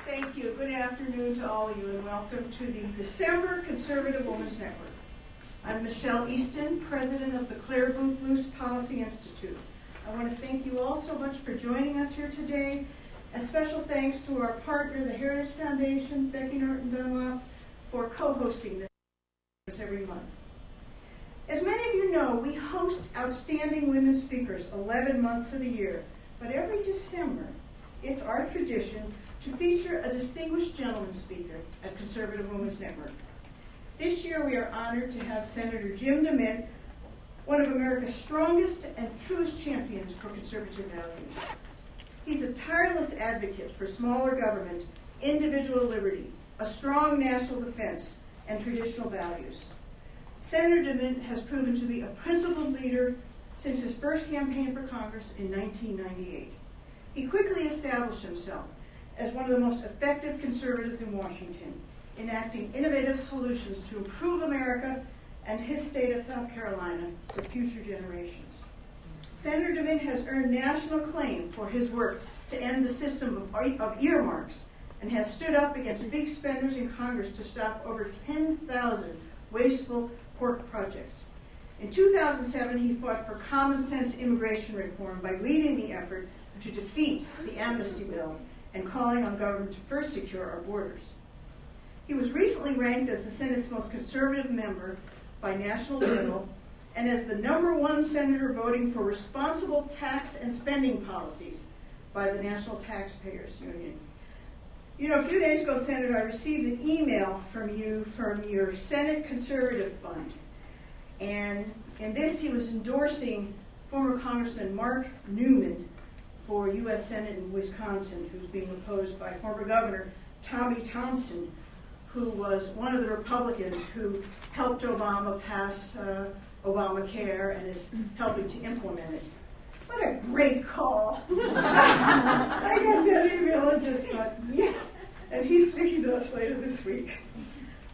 Thank you. Good afternoon to all of you, and welcome to the December Conservative Women's Network. I'm Michelle Easton, president of the Clare, Boothe, Luce Policy Institute. I want to thank you all so much for joining us here today. A special thanks to our partner, the Heritage Foundation, Becky Norton Dunlop, for co-hosting this every month. As many of you know, we host outstanding women speakers 11 months of the year, but every December, it's our tradition to feature a distinguished gentleman speaker at Conservative Women's Network. This year we are honored to have Senator Jim DeMint, one of America's strongest and truest champions for conservative values. He's a tireless advocate for smaller government, individual liberty, a strong national defense, and traditional values. Senator DeMint has proven to be a principled leader since his first campaign for Congress in 1998. He quickly established himself as one of the most effective conservatives in Washington, enacting innovative solutions to improve America and his state of South Carolina for future generations. Senator DeMint has earned national acclaim for his work to end the system of earmarks and has stood up against big spenders in Congress to stop over 10,000 wasteful pork projects. In 2007, he fought for common sense immigration reform by leading the effort to defeat the amnesty bill and calling on government to first secure our borders. He was recently ranked as the Senate's most conservative member by National Journal and as the #1 senator voting for responsible tax and spending policies by the National Taxpayers Union. You know, a few days ago, Senator, I received an email from you from your Senate Conservative Fund. And in this, he was endorsing former Congressman Mark Newman for U.S. Senate in Wisconsin, who's being opposed by former Governor Tommy Thompson, who was one of the Republicans who helped Obama pass Obamacare and is helping to implement it. What a great call. I got that email and just thought, yes. And he's speaking to us later this week.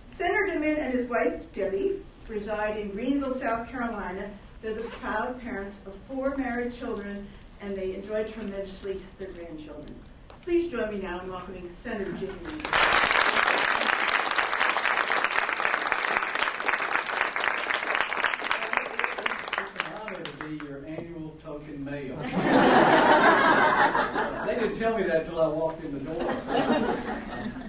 Senator DeMint and his wife, Debbie, reside in Greenville, South Carolina. They're the proud parents of 4 married children, and they enjoy tremendously their grandchildren. Please join me now in welcoming Senator Jim DeMint. Your annual token mail. They didn't tell me that until I walked in the door.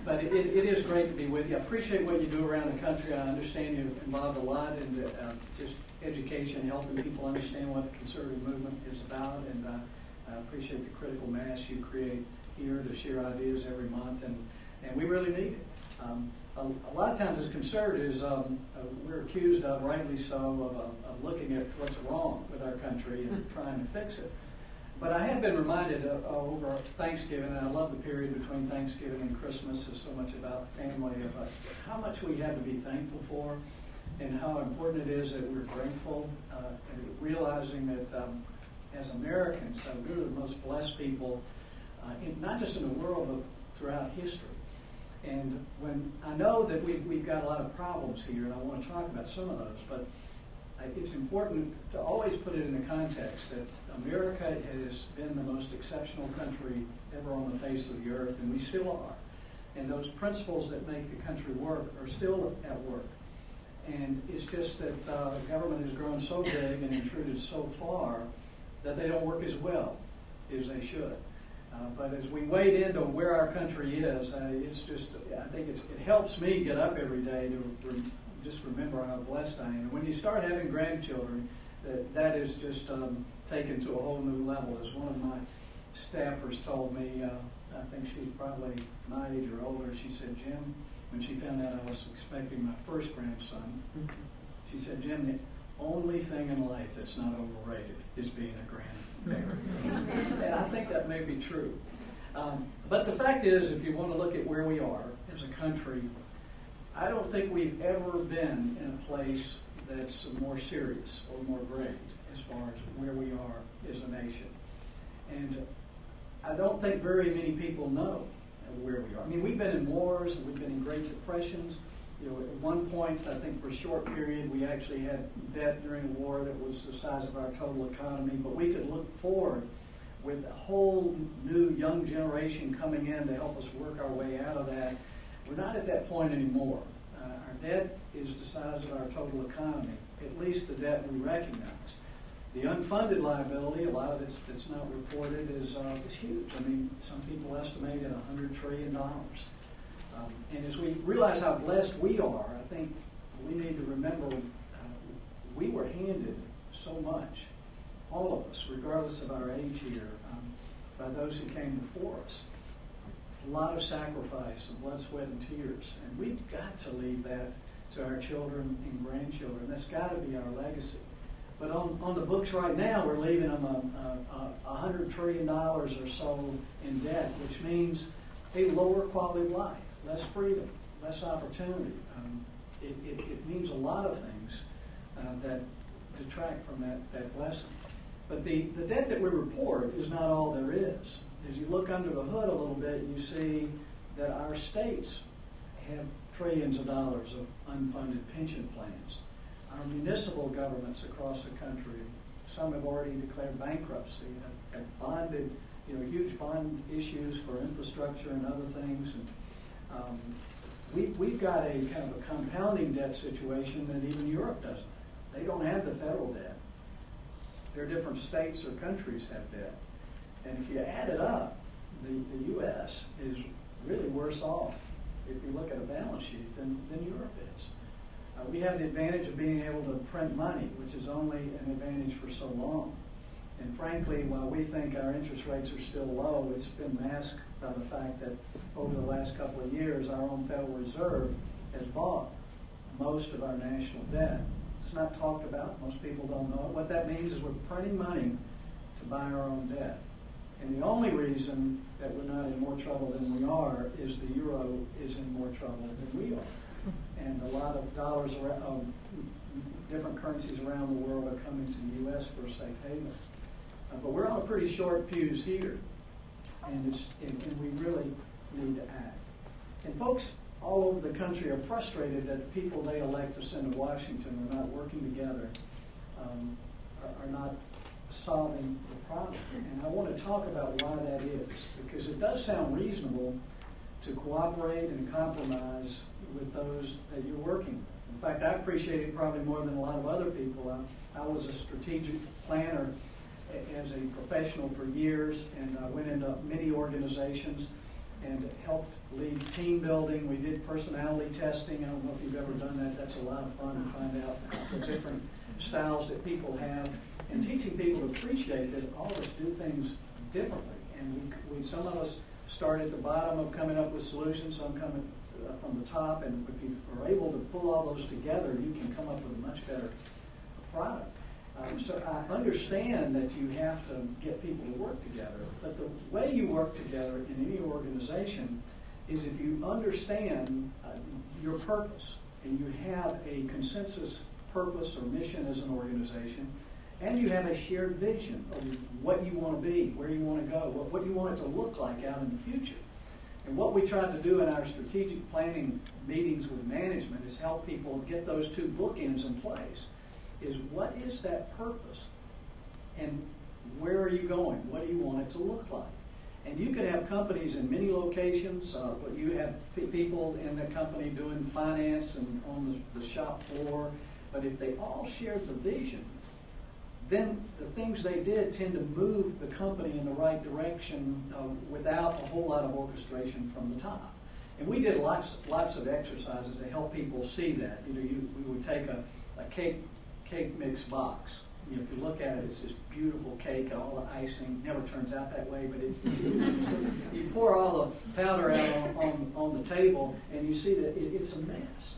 But it is great to be with you. I appreciate what you do around the country. I understand you're involved a lot in just education, helping people understand what the conservative movement is about. And I appreciate the critical mass you create here to share ideas every month. And we really need it. A lot of times as conservatives, we're accused of, rightly so, of looking at what's wrong with our country and trying to fix it. But I have been reminded over Thanksgiving, and I love the period between Thanksgiving and Christmas, is so much about family, about how much we have to be thankful for and how important it is that we're grateful and realizing that as Americans, we're the most blessed people, not just in the world, but throughout history. And when I know that we've got a lot of problems here, and I want to talk about some of those, but it's important to always put it in the context that America has been the most exceptional country ever on the face of the earth, and we still are. And those principles that make the country work are still at work. And it's just that the government has grown so big and intruded so far that they don't work as well as they should. But as we wade into where our country is, it's just, I think it helps me get up every day to just remember how blessed I am. And when you start having grandchildren, that is just taken to a whole new level. As one of my staffers told me, I think she's probably my age or older, she said, Jim, when she found out I was expecting my first grandson, she said, Jim, the only thing in life that's not overrated is being a grandparent. And I think that may be true. But the fact is, if you want to look at where we are as a country, I don't think we've ever been in a place that's more serious or more grave as far as where we are as a nation. And I don't think very many people know where we are. I mean, we've been in wars, and we've been in Great Depressions. You know, at one point, I think for a short period, we actually had debt during the war that was the size of our total economy, but we could look forward with a whole new young generation coming in to help us work our way out of that. We're not at that point anymore. Our debt is the size of our total economy, at least the debt we recognize. The unfunded liability, a lot of it that's not reported, is huge. I mean, some people estimate at $100 trillion. And as we realize how blessed we are, I think we need to remember we were handed so much, all of us, regardless of our age here, by those who came before us. A lot of sacrifice and blood, sweat, and tears. And we've got to leave that to our children and grandchildren. That's got to be our legacy. But on the books right now, we're leaving them $100 trillion or so in debt, which means a lower quality of life, less freedom, less opportunity. It means a lot of things that detract from that blessing. But the debt that we report is not all there is. As you look under the hood a little bit, you see that our states have trillions of dollars of unfunded pension plans. Our municipal governments across the country, some have already declared bankruptcy, have bonded, huge bond issues for infrastructure and other things. And we've got a kind of a compounding debt situation that even Europe doesn't have. They don't have the federal debt. Their different states or countries have debt. And if you add it up, the U.S. is really worse off, if you look at a balance sheet, than Europe is. We have the advantage of being able to print money, which is only an advantage for so long. And frankly, while we think our interest rates are still low, it's been masked by the fact that over the last couple of years, our own Federal Reserve has bought most of our national debt. It's not talked about. Most people don't know it. What that means is we're printing money to buy our own debt. And the only reason that we're not in more trouble than we are is the euro is in more trouble than we are. And a lot of dollars around, different currencies around the world are coming to the U.S. for a safe haven. But we're on a pretty short fuse here, and we really need to act. And folks all over the country are frustrated that the people they elect to send to Washington are not working together, are not solving the problem. And I want to talk about why that is, because it does sound reasonable to cooperate and compromise with those that you're working with. In fact, I appreciate it probably more than a lot of other people. I was a strategic planner as a professional for years, and I went into many organizations and helped lead team building. We did personality testing. I don't know if you've ever done that. That's a lot of fun to find out the different styles that people have, and teaching people to appreciate that all of us do things differently. And we some of us start at the bottom of coming up with solutions, some coming from the top, and if you are able to pull all those together, you can come up with a much better product. So I understand that you have to get people to work together, but the way you work together in any organization is if you understand your purpose and you have a consensus purpose or mission as an organization, and you have a shared vision of what you want to be, where you want to go, what you want it to look like out in the future. And what we tried to do in our strategic planning meetings with management is help people get those two bookends in place. Is what is that purpose? And where are you going? What do you want it to look like? And you could have companies in many locations, but you have people in the company doing finance and on the shop floor. But if they all shared the vision, then the things they did tend to move the company in the right direction without a whole lot of orchestration from the top. And we did lots of exercises to help people see that. We would take a cake mix box. If you look at it, it's this beautiful cake, and all the icing never turns out that way, but you pour all the powder out on the table, and you see that it's a mess.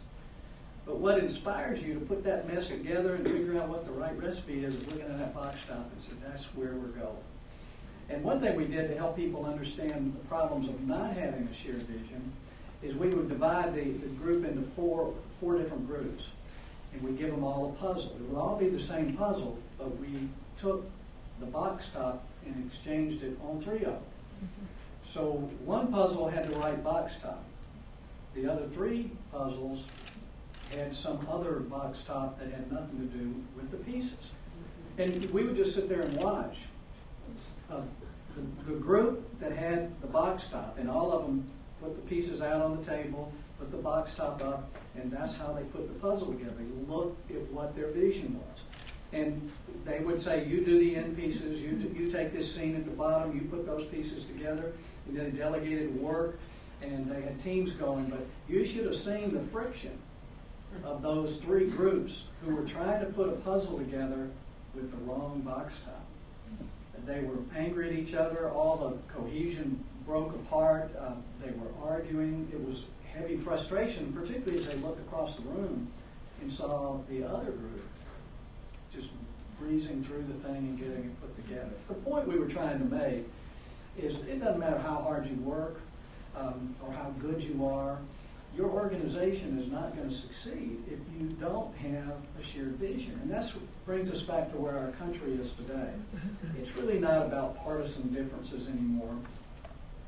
But what inspires you to put that mess together and figure out what the right recipe is looking at that box top and say, that's where we're going. And one thing we did to help people understand the problems of not having a shared vision is we would divide the group into four different groups. And we give them all a puzzle. It would all be the same puzzle, but we took the box top and exchanged it on three of them. So one puzzle had the right box top. The other three puzzles had some other box top that had nothing to do with the pieces. And we would just sit there and watch the group that had the box top, and all of them put the pieces out on the table, put the box top up, and that's how they put the puzzle together. You look at what their vision was. And they would say, you do the end pieces, you take this scene at the bottom, you put those pieces together, and they delegated work, and they had teams going, but you should have seen the friction of those three groups who were trying to put a puzzle together with the wrong box top. And they were angry at each other, all the cohesion broke apart, they were arguing, it was heavy frustration, particularly as they looked across the room and saw the other group just breezing through the thing and getting it put together. The point we were trying to make is it doesn't matter how hard you work or how good you are, your organization is not going to succeed if you don't have a shared vision. And that's what brings us back to where our country is today. It's really not about partisan differences anymore.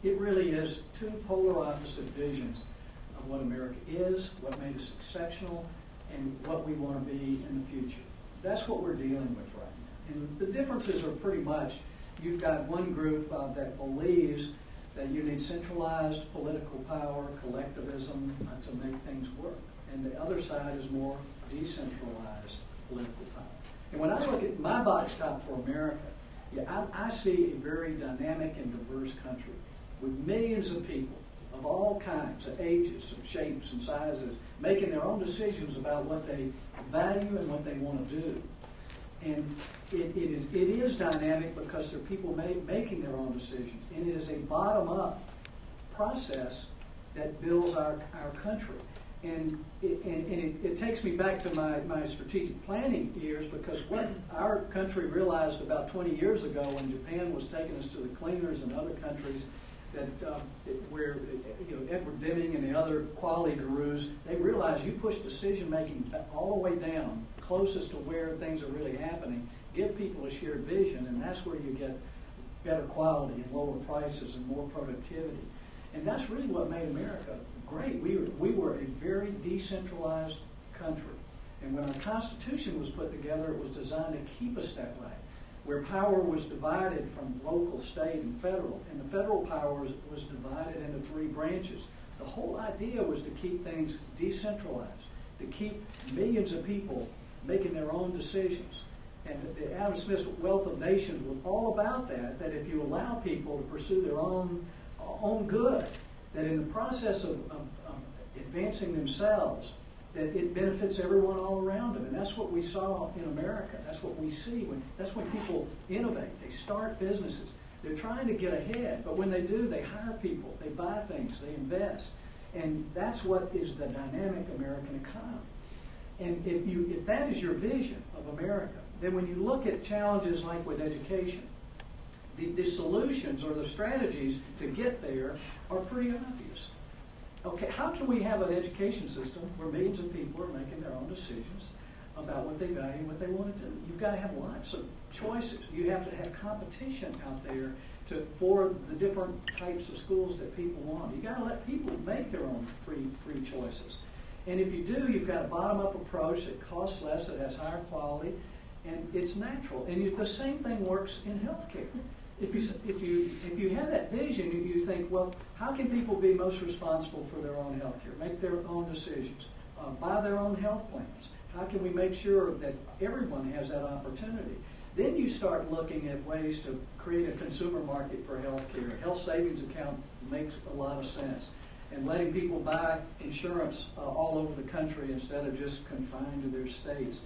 It really is two polar opposite visions of what America is, what made us exceptional, and what we want to be in the future. That's what we're dealing with right now. And the differences are pretty much, you've got one group that believes that you need centralized political power, collectivism to make things work. And the other side is more decentralized political power. And when I look at my box top for America, I see a very dynamic and diverse country with millions of people of all kinds, of ages, of shapes and sizes, making their own decisions about what they value and what they want to do. And it is dynamic because there are people making their own decisions. And it is a bottom-up process that builds our country. And it takes me back to my strategic planning years, because what our country realized about 20 years ago when Japan was taking us to the cleaners and other countries, that where Edward Deming and the other quality gurus, they realized you push decision making all the way down, closest to where things are really happening, give people a shared vision, and that's where you get better quality and lower prices and more productivity. And that's really what made America great. We were a very decentralized country. And when our Constitution was put together, it was designed to keep us that way, where power was divided from local, state, and federal. And the federal power was divided into three branches. The whole idea was to keep things decentralized, to keep millions of people making their own decisions. And Adam Smith's Wealth of Nations was all about that if you allow people to pursue their own good, that in the process of advancing themselves, that it benefits everyone all around them. And that's what we saw in America. That's what we see. That's when people innovate. They start businesses. They're trying to get ahead. But when they do, they hire people. They buy things. They invest. And that's what is the dynamic American economy. And if that is your vision of America, then when you look at challenges like with education, the solutions or the strategies to get there are pretty obvious. Okay, how can we have an education system where millions of people are making their own decisions about what they value and what they want to do? You've got to have lots of choices. You have to have competition out there for the different types of schools that people want. You've got to let people make their own free choices. And if you do, you've got a bottom-up approach that costs less, that has higher quality, and it's natural. And the same thing works in healthcare. If you have that vision, you think, well, how can people be most responsible for their own health care, make their own decisions, buy their own health plans? How can we make sure that everyone has that opportunity? Then you start looking at ways to create a consumer market for health care. A health savings account makes a lot of sense. And letting people buy insurance all over the country instead of just confined to their states.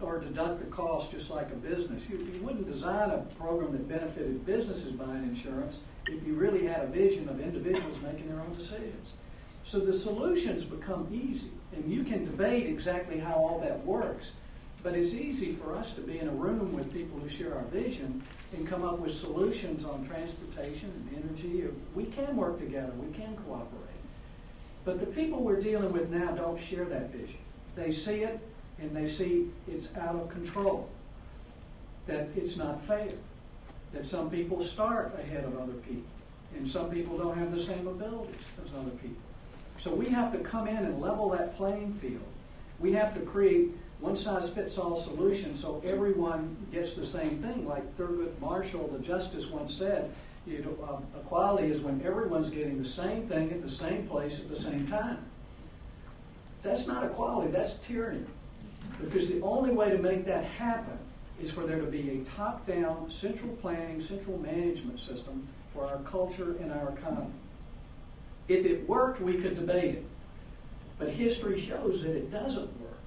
Or deduct the cost just like a business. You wouldn't design a program that benefited businesses buying insurance if you really had a vision of individuals making their own decisions. So the solutions become easy, and you can debate exactly how all that works, but it's easy for us to be in a room with people who share our vision and come up with solutions on transportation and energy. We can work together, we can cooperate. But the people we're dealing with now don't share that vision. They see it, and they see it's out of control, that it's not fair, that some people start ahead of other people, and some people don't have the same abilities as other people. So we have to come in and level that playing field. We have to create one-size-fits-all solution so everyone gets the same thing. Like Thurgood Marshall, the justice, once said, equality is when everyone's getting the same thing at the same place at the same time. That's not equality, that's tyranny. Because the only way to make that happen is for there to be a top-down, central planning, central management system for our culture and our economy. If it worked, we could debate it. But history shows that it doesn't work.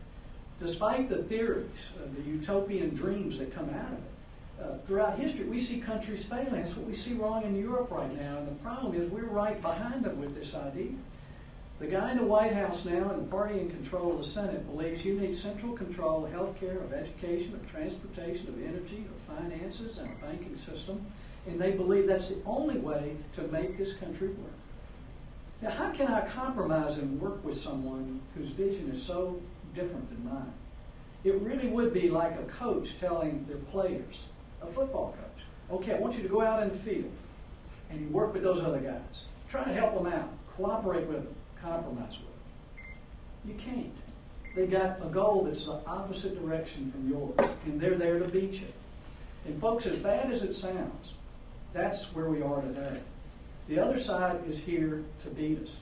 Despite the theories, the utopian dreams that come out of it, throughout history, we see countries failing. That's what we see wrong in Europe right now. And the problem is we're right behind them with this idea. The guy in the White House now and the party in control of the Senate believes you need central control of health care, of education, of transportation, of energy, of finances, and a banking system. And they believe that's the only way to make this country work. Now, how can I compromise and work with someone whose vision is so different than mine? It really would be like a coach telling their players, a football coach, okay, I want you to go out in the field and you work with those other guys. Try to help them out. Cooperate with them. Compromise with them. You can't. They got a goal that's the opposite direction from yours, and they're there to beat you. And folks, as bad as it sounds, that's where we are today. The other side is here to beat us.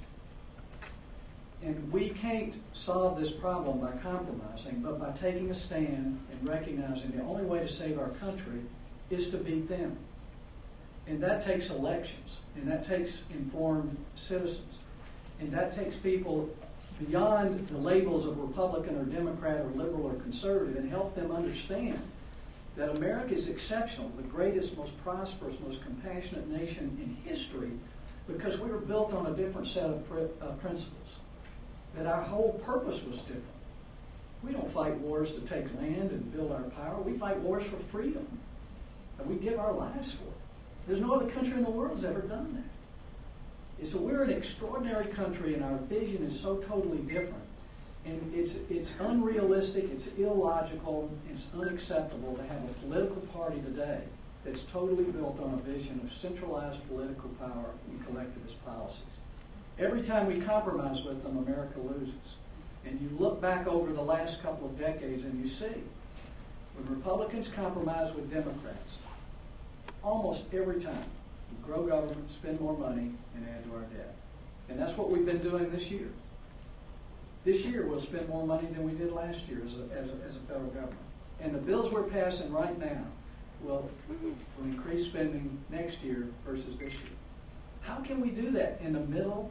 And we can't solve this problem by compromising, but by taking a stand and recognizing the only way to save our country is to beat them. And that takes elections, and that takes informed citizens. And that takes people beyond the labels of Republican or Democrat or liberal or conservative and help them understand that America is exceptional, the greatest, most prosperous, most compassionate nation in history because we were built on a different set of principles, that our whole purpose was different. We don't fight wars to take land and build our power. We fight wars for freedom, and we give our lives for it. There's no other country in the world that's ever done that. And so we're an extraordinary country, and our vision is so totally different. And it's unrealistic, it's illogical, it's unacceptable to have a political party today that's totally built on a vision of centralized political power and collectivist policies. Every time we compromise with them, America loses. And you look back over the last couple of decades and you see, when Republicans compromise with Democrats, almost every time, we grow government, spend more money, and add to our debt. And that's what we've been doing this year. This year we'll spend more money than we did last year as a federal government. And the bills we're passing right now will increase spending next year versus this year. How can we do that in the middle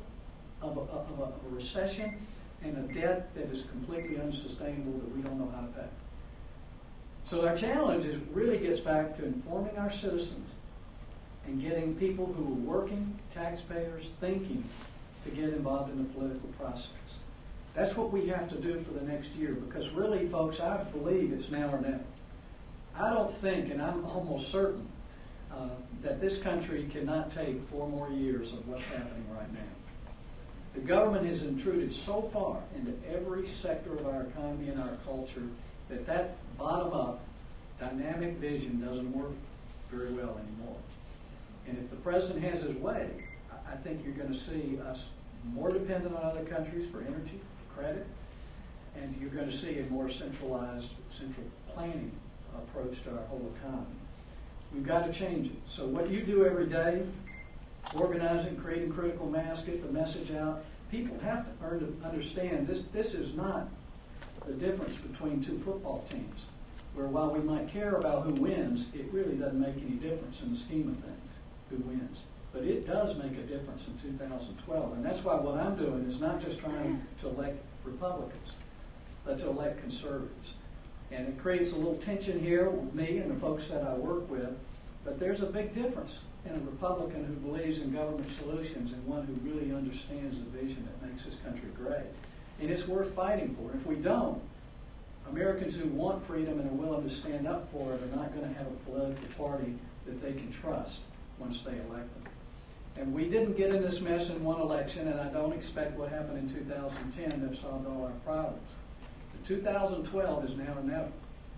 of a recession and a debt that is completely unsustainable that we don't know how to pay? So our challenge really gets back to informing our citizens and getting people who are working, taxpayers, thinking, to get involved in the political process. That's what we have to do for the next year, because really, folks, I believe it's now or never. I don't think, and I'm almost certain, that this country cannot take 4 more years of what's happening right now. The government has intruded so far into every sector of our economy and our culture that bottom-up, dynamic vision doesn't work very well anymore. And if the president has his way, I think you're going to see us more dependent on other countries for energy, credit, and you're going to see a more centralized, central planning approach to our whole economy. We've got to change it. So what you do every day, organizing, creating critical mass, get the message out, people have to learn to understand this is not the difference between 2 football teams, where while we might care about who wins, it really doesn't make any difference in the scheme of things, who wins. But it does make a difference in 2012. And that's why what I'm doing is not just trying to elect Republicans, but to elect conservatives. And it creates a little tension here with me and the folks that I work with, but there's a big difference in a Republican who believes in government solutions and one who really understands the vision that makes this country great. And it's worth fighting for. If we don't, Americans who want freedom and are willing to stand up for it are not going to have a political party that they can trust once they elect them. And we didn't get in this mess in one election, and I don't expect what happened in 2010 to have solved all our problems. But 2012 is now or never.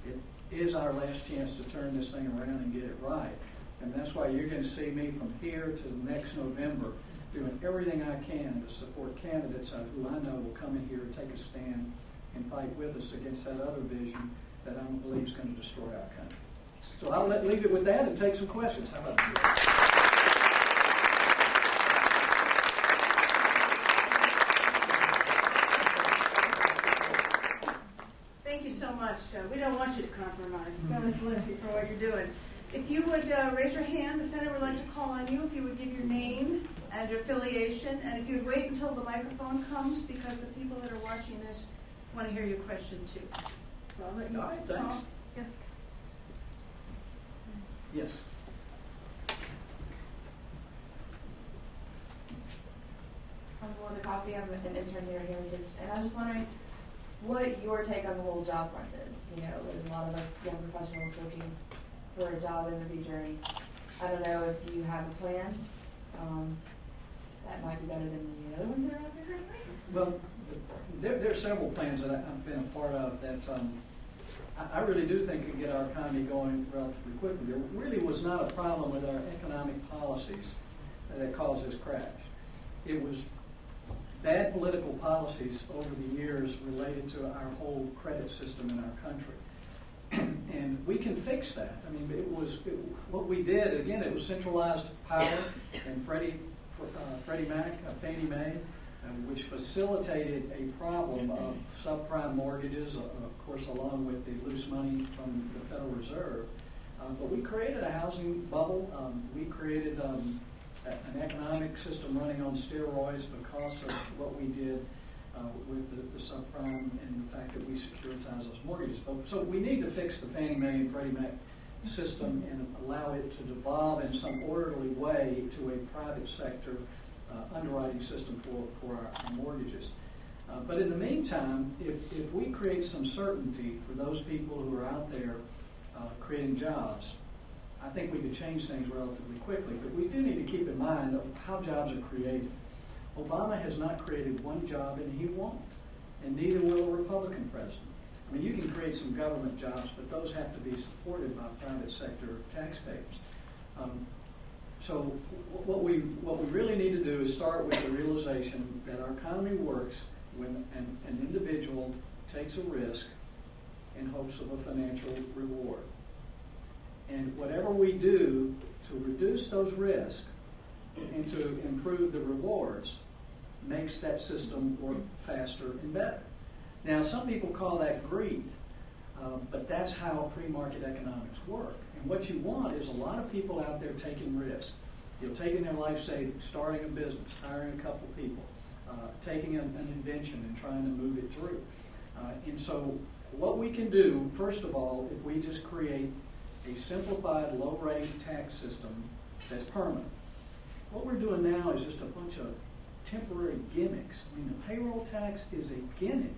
It is our last chance to turn this thing around and get it right. And that's why you're going to see me from here to next November doing everything I can to support candidates who I know will come in here and take a stand and fight with us against that other vision that I believe is going to destroy our country. So I'll leave it with that and take some questions. How about that? Thank you so much. We don't want you to compromise. God bless you for what you're doing. If you would raise your hand, the Senate would like to call on you. If you would give your name and your affiliation, and if you'd wait until the microphone comes, because the people that are watching this want to hear your question too. So I'll let you. All right, thanks. Yes. Yes. I'm Boothe Coffee. I'm an intern here at Heritage, and I was just wondering what your take on the whole job front is. You know, there's a lot of us young professionals looking for a job in the future. And I don't know if you have a plan that might be better than the other ones that are out there currently. Well, there are several plans that I've been a part of that I really do think can get our economy going relatively quickly. There really was not a problem with our economic policies that caused this crash. It was bad political policies over the years related to our whole credit system in our country. And we can fix that. I mean, what we did, again, it was centralized power and Freddie Mac, Fannie Mae, which facilitated a problem of subprime mortgages, of course, along with the loose money from the Federal Reserve. But we created a housing bubble. We created an economic system running on steroids because of what we did with the subprime and the fact that we securitized those mortgages. So we need to fix the Fannie Mae and Freddie Mac system and allow it to devolve in some orderly way to a private sector underwriting system for our mortgages. But in the meantime, if we create some certainty for those people who are out there creating jobs, I think we could change things relatively quickly. But we do need to keep in mind how jobs are created. Obama has not created one job, and he won't. And neither will a Republican president. I mean, you can create some government jobs, but those have to be supported by private sector taxpayers. So what we really need to do is start with the realization that our economy works when an individual takes a risk in hopes of a financial reward. And whatever we do to reduce those risks and to improve the rewards makes that system work faster and better. Now, some people call that greed, but that's how free market economics work. And what you want is a lot of people out there taking risks. Taking their life savings, starting a business, hiring a couple people, taking an invention and trying to move it through. And so what we can do, first of all, if we just create a simplified low-rate tax system that's permanent. What we're doing now is just a bunch of temporary gimmicks. I mean, the payroll tax is a gimmick.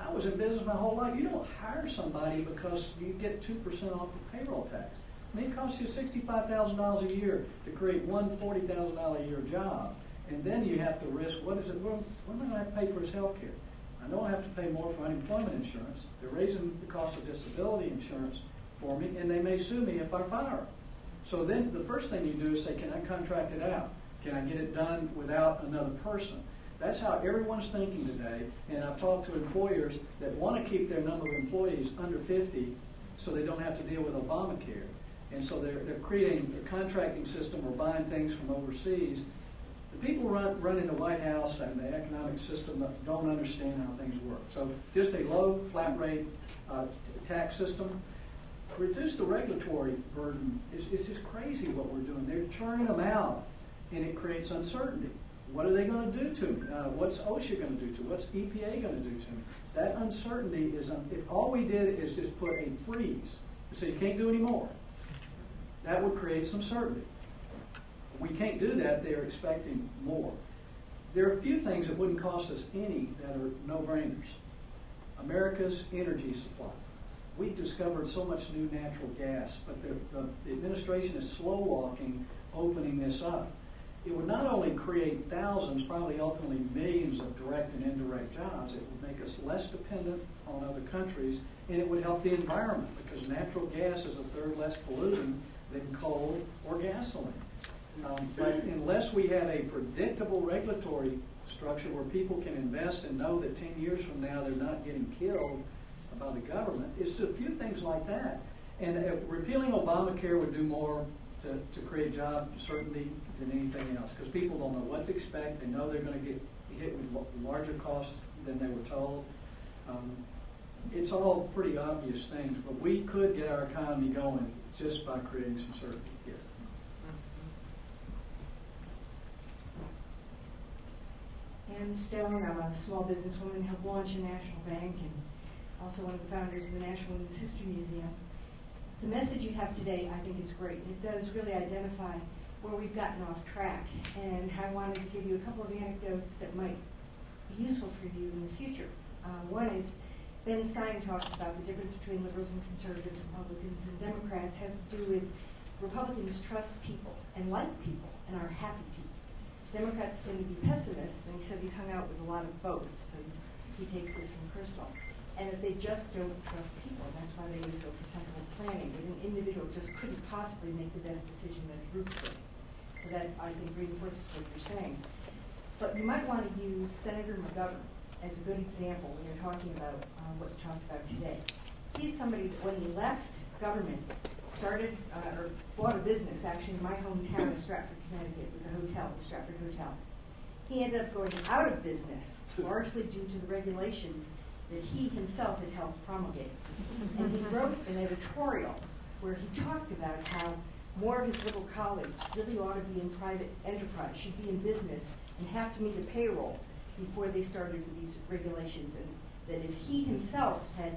I was in business my whole life. You don't hire somebody because you get 2% off the payroll tax. I mean, it costs you $65,000 a year to create one $40,000 a year job. And then you have to risk, what am I going to have to pay for his health care? I know I have to pay more for unemployment insurance. They're raising the cost of disability insurance for me, and they may sue me if I fire them. So then the first thing you do is say, can I contract it out? Can I get it done without another person? That's how everyone's thinking today, and I've talked to employers that want to keep their number of employees under 50 so they don't have to deal with Obamacare. And so they're creating a contracting system or buying things from overseas. The people running the White House and the economic system don't understand how things work. So just a low, flat rate tax system. Reduce the regulatory burden. It's just crazy what we're doing. They're churning them out, and it creates uncertainty. What are they going to do to me? What's OSHA going to do to me? What's EPA going to do to me? That uncertainty is, if all we did is just put a freeze, so you can't do any more, that would create some certainty. We can't do that. They're expecting more. There are a few things that wouldn't cost us any that are no-brainers. America's energy supply. We've discovered so much new natural gas, but the administration is slow-walking opening this up. It would not only create thousands, probably ultimately millions of direct and indirect jobs, it would make us less dependent on other countries, and it would help the environment because natural gas is a third less polluting than coal or gasoline. But unless we have a predictable regulatory structure where people can invest and know that 10 years from now they're not getting killed by the government, it's a few things like that. And repealing Obamacare would do more to create job certainty than anything else, because people don't know what to expect. They know they're going to get hit with larger costs than they were told. It's all pretty obvious things, but we could get our economy going just by creating some certainty. Yes. Ann Stone, I'm a small businesswoman, helped launch a national bank, and also one of the founders of the National Women's History Museum. The message you have today, I think, is great. It does really identify where we've gotten off track, and I wanted to give you a couple of anecdotes that might be useful for you in the future. One is Ben Stein talks about the difference between liberals and conservatives, Republicans and Democrats has to do with Republicans trust people and like people and are happy people. Democrats tend to be pessimists, and he said he's hung out with a lot of both, so he takes this from personal. And that they just don't trust people, and that's why they always go for central planning, that an individual just couldn't possibly make the best decision that a group could. So that, I think, reinforces what you're saying. But you might want to use Senator McGovern as a good example when you're talking about what you talked about today. He's somebody that when he left government, started or bought a business, actually in my hometown of Stratford, Connecticut. It was a hotel, the Stratford Hotel. He ended up going out of business, largely due to the regulations that he himself had helped promulgate. And he wrote an editorial where he talked about how more of his liberal colleagues really ought to be in private enterprise, should be in business, and have to meet a payroll before they started with these regulations. And that if he himself had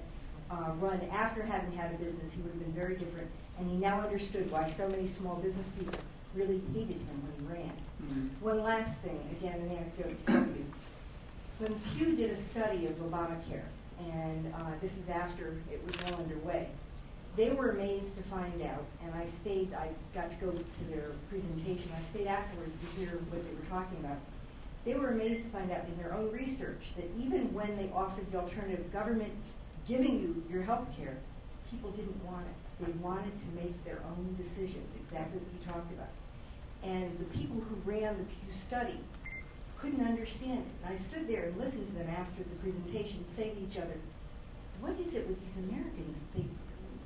run after having had a business, he would have been very different. And he now understood why so many small business people really hated him when he ran. Mm-hmm. One last thing, again, an anecdote to help you. When Pew did a study of Obamacare, and this is after it was well underway, they were amazed to find out, and I got to go to their presentation, I stayed afterwards to hear what they were talking about. They were amazed to find out in their own research that even when they offered the alternative government giving you your health care, people didn't want it. They wanted to make their own decisions, exactly what you talked about. And the people who ran the Pew study couldn't understand it. And I stood there and listened to them after the presentation say to each other, what is it with these Americans that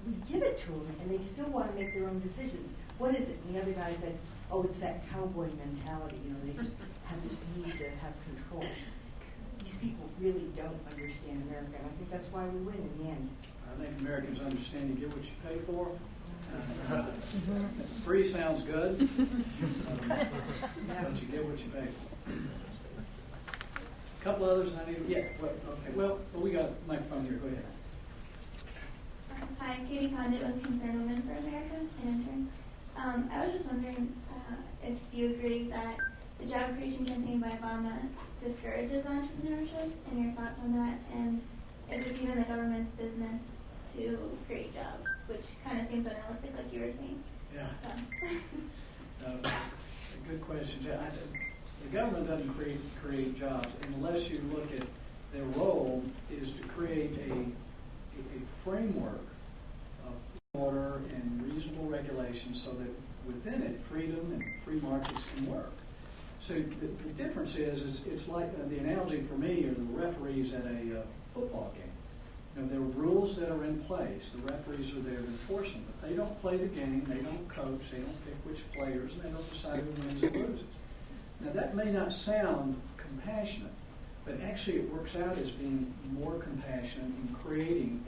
we give it to them and they still want to make their own decisions? What is it? And the other guy said, oh, it's that cowboy mentality. You know, they just have this need to have control. These people really don't understand America, and I think that's why we win in the end. I think Americans understand you get what you pay for. Free sounds good, but you get what you pay for. A couple others I need. Yeah. Well, we got a microphone here. Go ahead. Hi, Katie Condit with Concerned Women for America, an intern. I was just wondering if you agree that the job creation campaign by Obama discourages entrepreneurship, and your thoughts on that, and if it's even the government's business to create jobs, which kind of seems unrealistic, like you were saying. Yeah. So. A good question. The government doesn't create jobs unless you look at their role is to create a framework of order and reasonable regulations so that within it freedom and free markets can work. So the difference is it's like the analogy for me are the referees at a football game. You know, there are rules that are in place. The referees are there to enforce them, but they don't play the game, they don't coach, they don't pick which players, and they don't decide who wins and loses. Now that may not sound compassionate, but actually it works out as being more compassionate in creating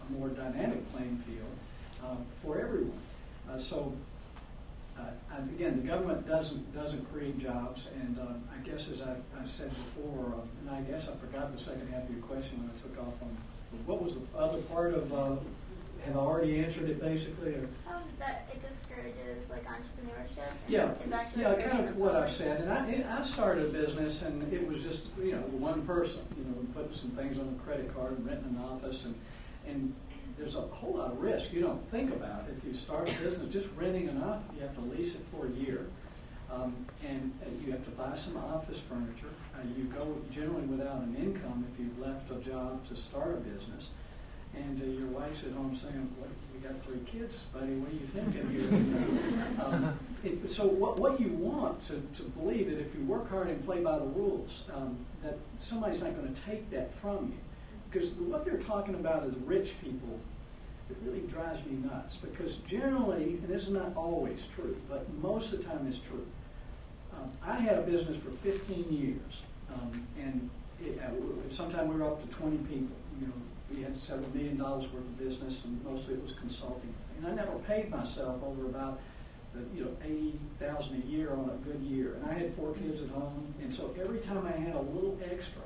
a more dynamic playing field for everyone. Again, the government doesn't create jobs, and I guess as I said before, and I guess I forgot the second half of your question when I took off on. What was the other part of? Have I already answered it basically? Or? That it discourages like entrepreneurship. Yeah, is actually kind of what I said. And I started a business, and it was just one person. Putting some things on a credit card and renting an office, and there's a whole lot of risk you don't think about if you start a business. Just renting an office, you have to lease it for a year, and you have to buy some office furniture. You go generally without an income if you've left a job to start a business, and your wife's at home saying, "What We got 3 kids, buddy. What are you thinking here? So what you want to believe that if you work hard and play by the rules, that somebody's not going to take that from you. Because what they're talking about is rich people. It really drives me nuts because generally, and this is not always true, but most of the time it's true. I had a business for 15 years, and sometime we were up to 20 people. You know, we had several $1 million worth of business, and mostly it was consulting. And I never paid myself over about $80,000 a year on a good year. And I had 4 kids at home, and so every time I had a little extra,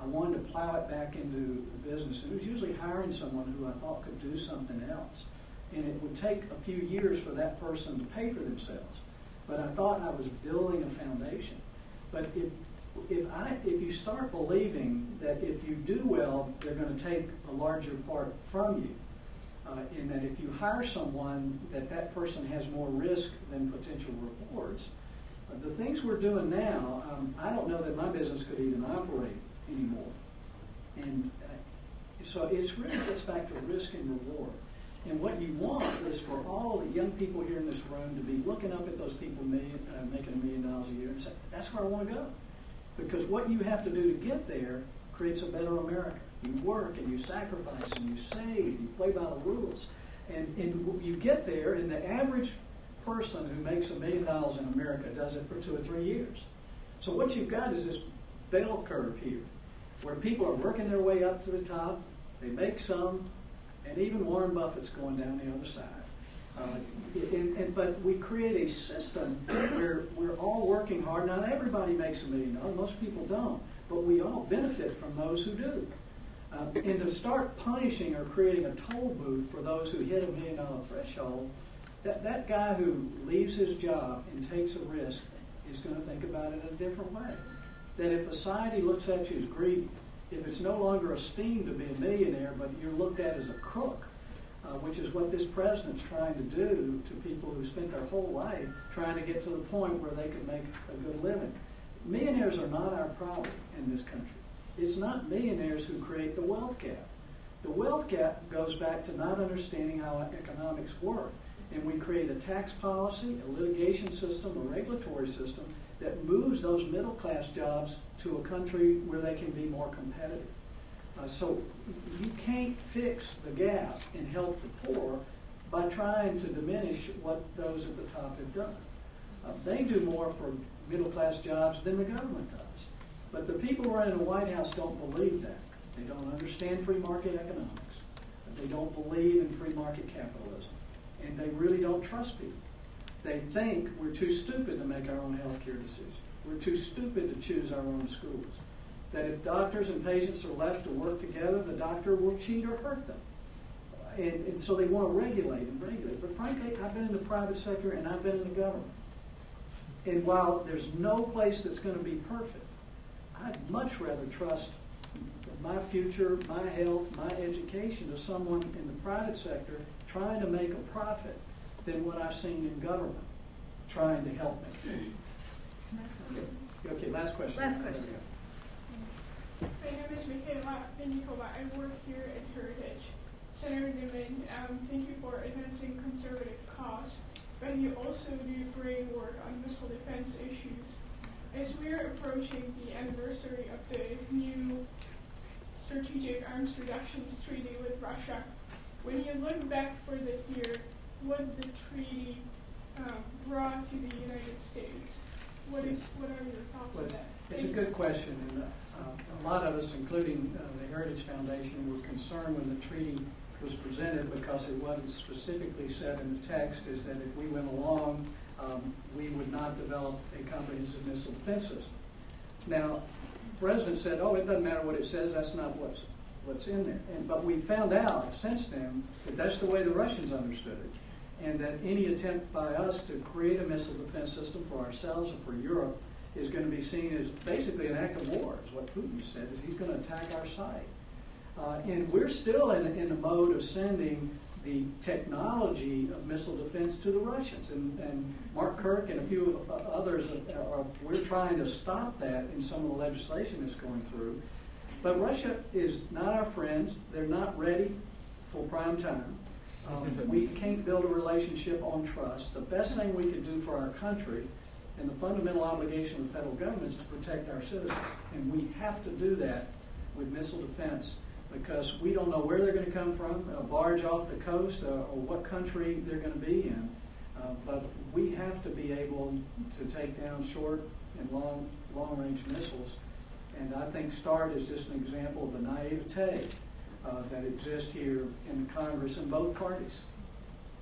I wanted to plow it back into the business. And it was usually hiring someone who I thought could do something else. And it would take a few years for that person to pay for themselves. But I thought I was building a foundation. But if you start believing that if you do well, they're going to take a larger part from you, and that if you hire someone, that person has more risk than potential rewards, the things we're doing now, I don't know that my business could even operate anymore. And so it's really gets back to risk and reward. And what you want is for all the young people here in this room to be looking up at those people making $1 million a year and say, that's where I want to go. Because what you have to do to get there creates a better America. You work and you sacrifice and you save, you play by the rules. And you get there, and the average person who makes $1 million in America does it for 2 or 3 years. So what you've got is this bell curve here, where people are working their way up to the top, they make some, and even Warren Buffett's going down the other side. But we create a system where we're all working hard. Not everybody makes $1 million. Most people don't. But we all benefit from those who do. And to start punishing or creating a toll booth for those who hit $1 million threshold, that guy who leaves his job and takes a risk is going to think about it in a different way. That if society looks at you as greedy, if it's no longer esteemed to be a millionaire, but you're looked at as a crook, which is what this president's trying to do to people who spent their whole life trying to get to the point where they could make a good living. Millionaires are not our problem in this country. It's not millionaires who create the wealth gap. The wealth gap goes back to not understanding how economics work. And we create a tax policy, a litigation system, a regulatory system that moves those middle-class jobs to a country where they can be more competitive. So you can't fix the gap and help the poor by trying to diminish what those at the top have done. They do more for middle-class jobs than the government does. But the people running the White House don't believe that. They don't understand free market economics. They don't believe in free market capitalism. And they really don't trust people. They think we're too stupid to make our own health care decisions. We're too stupid to choose our own schools. That if doctors and patients are left to work together, the doctor will cheat or hurt them. And so they want to regulate. But frankly, I've been in the private sector and I've been in the government. And while there's no place that's going to be perfect, I'd much rather trust my future, my health, my education to someone in the private sector trying to make a profit than what I've seen in government trying to help me. Okay, last question. Last question. My name is Michaela Nicola. I work here at Heritage. Senator DeMint, thank you for advancing conservative cause, but you also do great work on missile defense issues. As we're approaching the anniversary of the new Strategic Arms Reductions Treaty with Russia, when you look back for the year, what the treaty brought to the United States, what are your thoughts on that? It's a good question. And, a lot of us, including the Heritage Foundation, were concerned when the treaty was presented because it wasn't specifically said in the text is that if we went along, we would not develop a comprehensive missile defense system. Now, the President said, oh, it doesn't matter what it says, that's not what's in there. But we found out since then that that's the way the Russians understood it, and that any attempt by us to create a missile defense system for ourselves and for Europe is going to be seen as basically an act of war, is what Putin said, is he's going to attack our site. And we're still in the mode of sending the technology of missile defense to the Russians. And Mark Kirk and a few others, we're trying to stop that in some of the legislation that's going through. But Russia is not our friends. They're not ready for prime time. We can't build a relationship on trust. The best thing we could do for our country and the fundamental obligation of the federal government is to protect our citizens. And we have to do that with missile defense because we don't know where they're going to come from, a barge off the coast, or what country they're going to be in. But we have to be able to take down short and long-range missiles. And I think START is just an example of the naivete that exists here in the Congress in both parties.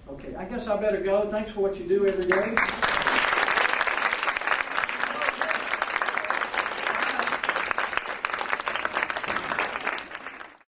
Okay, I guess I better go. Thanks for what you do every day.